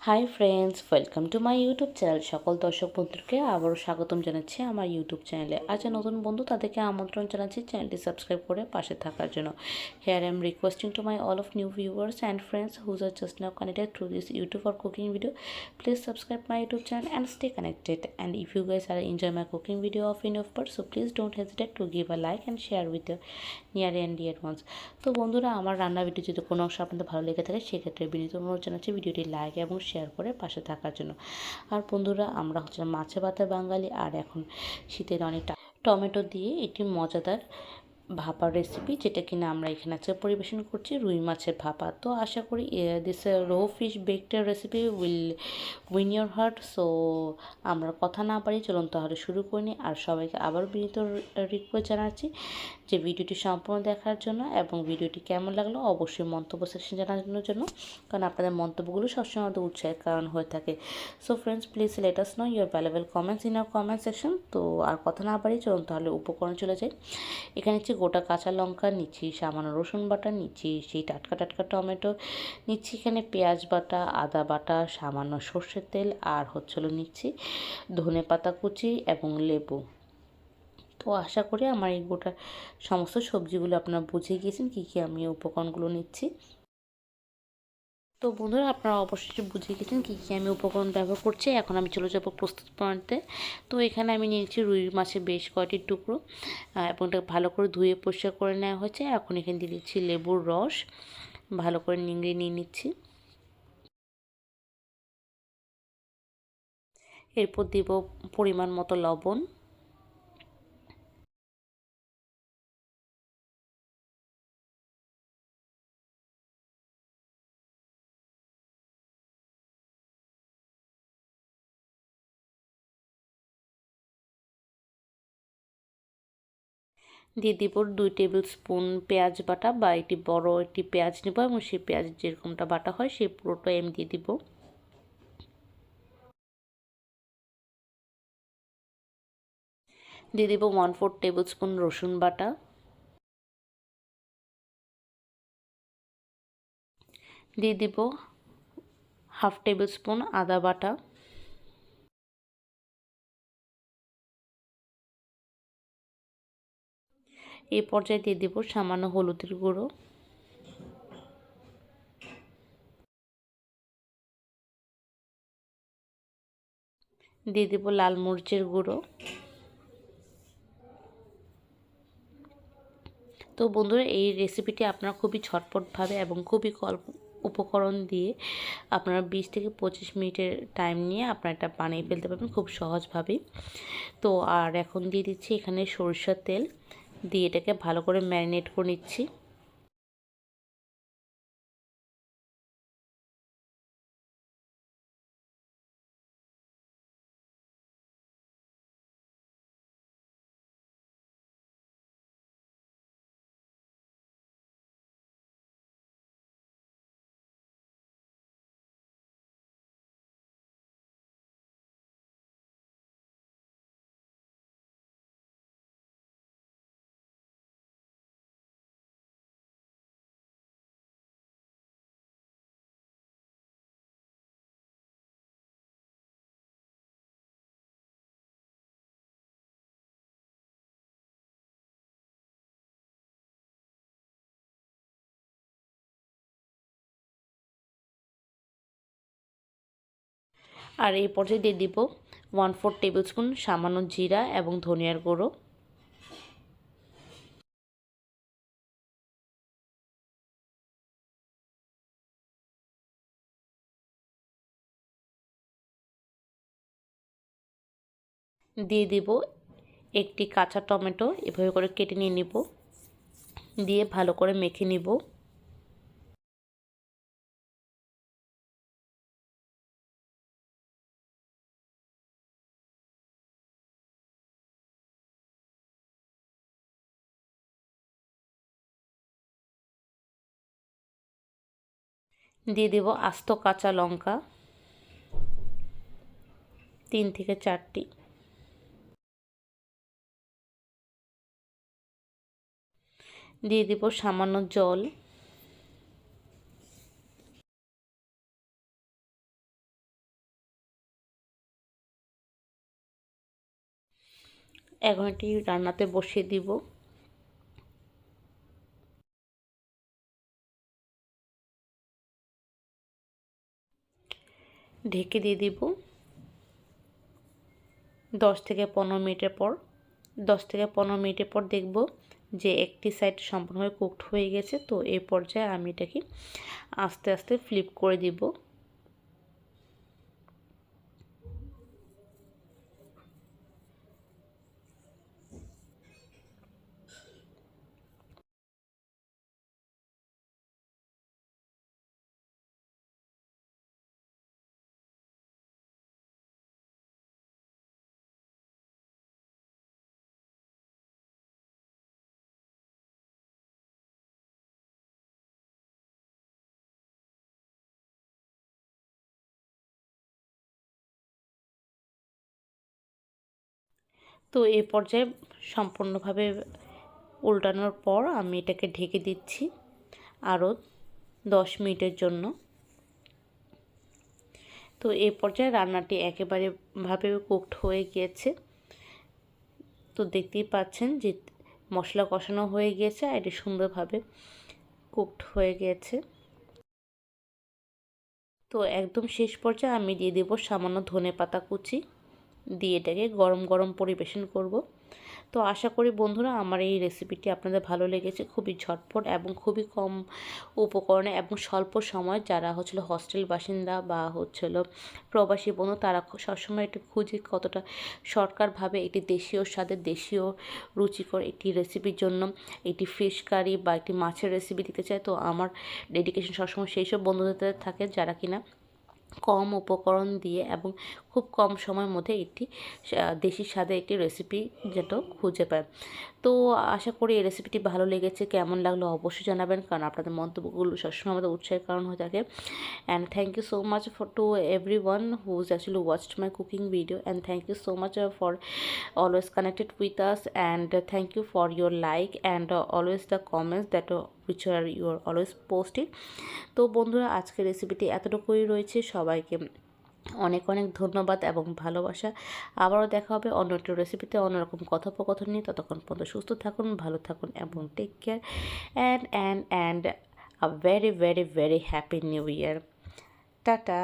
Hi friends, welcome to my YouTube channel. সকল দর্শক বন্ধুকে আবারও স্বাগতম জানাচ্ছি আমার ইউটিউব চ্যানেলে। আজ নতুন বন্ধু তাদেরকে আমন্ত্রণ জানাচ্ছি চ্যানেলটি সাবস্ক্রাইব করে পাশে থাকার জন্য। Here I am requesting to my all of new viewers and friends whose are just now connected through this YouTube or cooking video. Please subscribe my YouTube channel and stay connected. And if you guys are enjoy my cooking video of enough part, so please don't hesitate to give a like and share with your near and deer once. তো বন্ধুরা, আমার রান্না video যদি কোনো অংশ আপনাদের ভালো লেগে থাকে সেক্ষেত্রে বিনীত অনুরোধ জানাচ্ছি ভিডিওটি লাইক এবং শেয়ার করে পাশে থাকার জন্য। আর বন্ধুরা, আমরা হচ্ছে মাছে ভাতে বাঙালি, আর এখন শীতের অনেক টমেটো দিয়ে একটি মজাদার ভাপা রেসিপি, যেটা কিনা আমরা এখানে আজকে পরিবেশন করছি, রুই মাছের ভাপা। তো আশা করি this roe fish baked recipe will win your heart. So আমরা কথা না পারি, চলুন তাহলে শুরু করে নিই। আর সবাইকে আবার বিনীত রিকোয়েস্ট জানাচ্ছি যে ভিডিওটি সম্পূর্ণ দেখার জন্য, এবং ভিডিওটি কেমন লাগলো অবশ্যই মন্তব্য সেকশন জানানোর জন্য, কারণ আপনাদের মন্তব্যগুলো সবসময় আমাদের উৎসাহের কারণ হয়ে থাকে। So friends, please let us no your valuable comments in our comment section. তো আর কথা না পারি, চলুন তাহলে উপকরণ চলে যাই। এখানে নিচ্ছি গোটা কাঁচা লঙ্কা, নিচ্ছি সামান্য রসুন বাটা, নিচ্ছি সেই টাটকা টাটকা টমেটো, নিচ্ছি এখানে পেঁয়াজ বাটা, আদা বাটা, সামান্য সর্ষের তেল, আর নিচ্ছি ধনে পাতা কুচি এবং লেবু। তো আশা করি আমার এই গোটা সমস্ত সবজিগুলো আপনারা বুঝে গিয়েছেন কী কী আমি উপকরণগুলো নিচ্ছি। তো বন্ধুরা, আপনারা অবশ্যই বুঝে গেছেন কী কী আমি উপকরণ ব্যবহার করছি। এখন আমি চলে যাব প্রস্তুত প্রণালীতে। তো এখানে আমি নিয়েছি রুই মাছের বেশ কয়টি টুকরো, এবং এটাকে ভালো করে ধুয়ে পরিষ্কার করে নেওয়া হয়েছে। এখন এখানে দিয়ে দিচ্ছি লেবুর রস, ভালো করে নিংড়ে নিয়ে নিচ্ছি। এরপর দেব পরিমাণ মতো লবণ, দিয়ে দিব 2 টেবিল স্পুন পেঁয়াজ বাটা, বা একটি বড় একটি পেঁয়াজ নেব, এবং সেই পেঁয়াজ যেরকমটা বাটা হয় সেই পুরোটাই আমি দিয়ে দিব। দিয়ে দিব 1/4 টেবিল স্পুন রসুন বাটা, দিয়ে দিব 1/2 টেবিল স্পুন আদা বাটা, এই পর্যায়ে দিয়ে দিব সামান্য হলুদের গুঁড়ো, দিয়ে দিব লাল মরিচের গুঁড়ো। তো বন্ধুরা, এই রেসিপিটি আপনারা খুবই ঝটপটভাবে এবং খুবই অল্প উপকরণ দিয়ে আপনারা 20 থেকে 25 মিনিটের টাইম নিয়ে আপনারা এটা বানিয়ে ফেলতে পারবেন খুব সহজভাবেই। তো আর এখন দিয়ে দিচ্ছি এখানে সরিষার তেল, দিয়ে এটাকে ভালো করে ম্যারিনেট করে নিচ্ছি। আর এই পর্যায়ে দিয়ে দিব 1/4 টেবিল স্পুন সামান্য জিরা এবং ধনিয়ার গুঁড়ো, দিয়ে দিব একটি কাঁচা টমেটো, এভাবে করে কেটে নিয়ে নিব, দিয়ে ভালো করে মেখে নিব। দিয়ে দেব আস্ত কাঁচা লঙ্কা 3 থেকে 4টি, দিয়ে দিব সামান্য জল, এখন এটি রান্নাতে বসিয়ে দিব। ঢেকে দিয়ে দিব 10 থেকে 15 মিনিটের পর। 10 থেকে 15 মিনিটের পর দেখব যে একটি সাইড সম্পূর্ণভাবে কুকড হয়ে গেছে। তো এই পর্যায়ে আমি এটাকে আস্তে আস্তে ফ্লিপ করে দিব। তো এই পর্যায়ে সম্পূর্ণভাবে উল্টানোর পর আমি এটাকে ঢেকে দিচ্ছি আরও 10 মিনিটের জন্য। তো এই পর্যায়ে রান্নাটি একেবারে ভাবে কুকড হয়ে গিয়েছে। তো দেখতেই পাচ্ছেন যে মশলা কষানো হয়ে গিয়েছে আর এটি সুন্দরভাবে কুকড হয়ে গিয়েছে। তো একদম শেষ পর্যায়ে আমি দিয়ে দেব সামান্য ধনেপাতা কুচি, দিয়ে এটাকে গরম গরম পরিবেশন করব। তো আশা করি বন্ধুরা আমার এই রেসিপিটি আপনাদের ভালো লেগেছে। খুবই ঝটপট এবং খুবই কম উপকরণে এবং স্বল্প সময়, যারা হচ্ছিল হস্টেল বাসিন্দা বা হচ্ছিল প্রবাসী বন্ধু, তারা সবসময় একটু খুঁজে কতটা শর্টকাটভাবে একটি দেশীয় স্বাদের দেশীয় রুচিকর একটি রেসিপির জন্য একটি ফিশ কারি বা একটি মাছের রেসিপি দিতে চায়। তো আমার ডেডিকেশন সবসময় সেই সব বন্ধুদের থাকে যারা কিনা কম উপকরণ দিয়ে এবং খুব কম সময়ের মধ্যে একটি দেশি স্বাদের একটি রেসিপি যেটা খুঁজে পায়। তো আশা করি এই রেসিপিটি ভালো লেগেছে। কেমন লাগলো অবশ্যই জানাবেন, কারণ আপনাদের মন্তব্যগুলো সবসময় আমাদের উৎসাহের কারণ হয়ে থাকে। And thank you so much to everyone whose actually watched my cooking video, and thank you so much for always connected with us, and thank you for your like and always the comments that which are you are always posting. তো বন্ধুরা আজকের রেসিপিটি এতটুকুই রয়েছে। সবাইকে অনেক অনেক ধন্যবাদ এবং ভালোবাসা। আবারও দেখা হবে অন্য একটা রেসিপিতে অন্যরকম কথোপকথন নিয়ে। ততক্ষণ পর্যন্ত সুস্থ থাকুন, ভালো থাকুন এবং take care and a very very very happy new year. Tata.